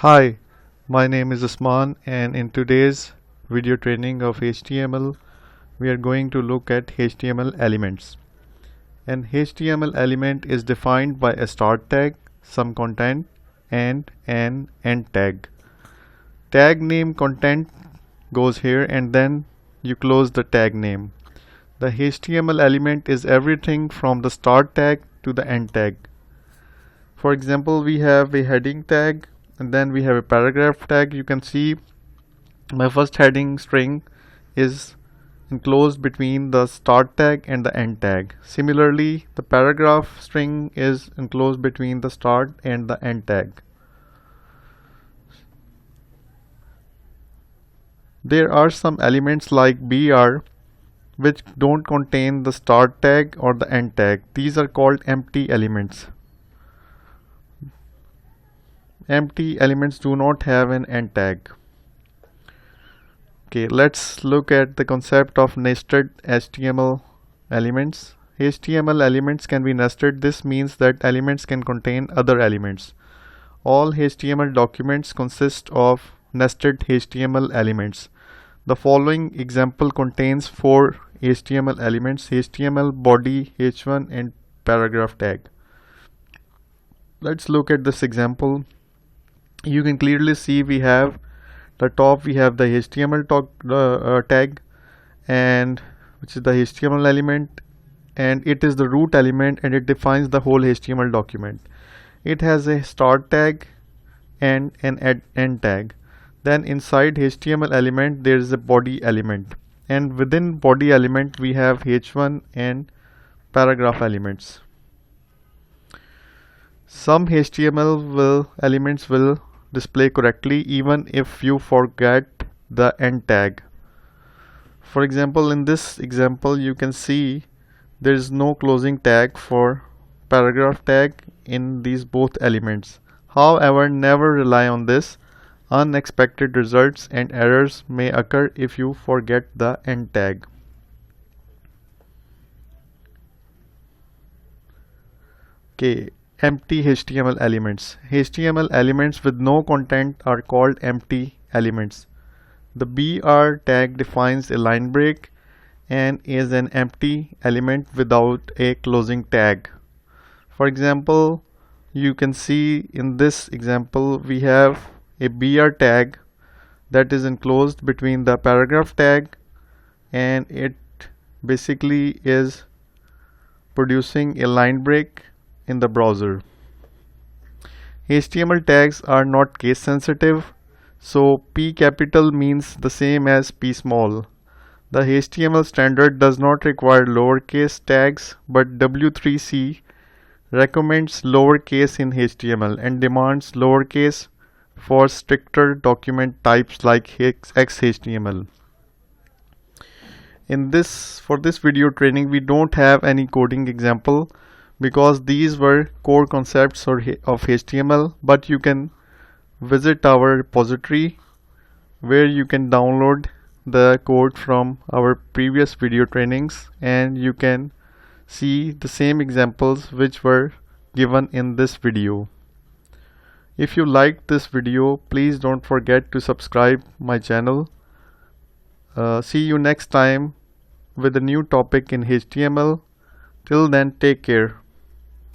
Hi, my name is Usman, and in today's video training of HTML, we are going to look at HTML elements. An HTML element is defined by a start tag, some content, and an end tag. Tag name content goes here and then you close the tag name. The HTML element is everything from the start tag to the end tag. For example, we have a heading tag and then we have a paragraph tag. You can see my first heading string is enclosed between the start tag and the end tag. Similarly, the paragraph string is enclosed between the start and the end tag. There are some elements like br which don't contain the start tag or the end tag. These are called empty elements. Empty elements do not have an end tag. Okay, let's look at the concept of nested HTML elements. HTML elements can be nested. This means that elements can contain other elements. All HTML documents consist of nested HTML elements. The following example contains 4 HTML elements: HTML, body, h1 and paragraph tag. Let's look at this example. You can clearly see we have the top, we have the HTML tag, and which is the HTML element, and it is the root element and it defines the whole HTML document. It has a start tag and an end tag. Then inside HTML element there is a body element, and within body element we have h1 and paragraph elements. Some HTML elements will display correctly even if you forget the end tag. For example, in this example you can see there is no closing tag for paragraph tag in these both elements. However, never rely on this. Unexpected results and errors may occur if you forget the end tag. Okay, empty HTML elements. HTML elements with no content are called empty elements. The br tag defines a line break and is an empty element without a closing tag. For example, you can see in this example we have a br tag that is enclosed between the paragraph tag, and it basically is producing a line break in the browser. HTML tags are not case sensitive, so P capital means the same as P small. The HTML standard does not require lowercase tags, but W3C recommends lowercase in HTML and demands lowercase for stricter document types like XHTML. For this video training we don't have any coding example because these were core concepts of HTML, but you can visit our repository where you can download the code from our previous video trainings and you can see the same examples which were given in this video. If you liked this video, please don't forget to subscribe my channel. See you next time with a new topic in HTML. Till then, take care.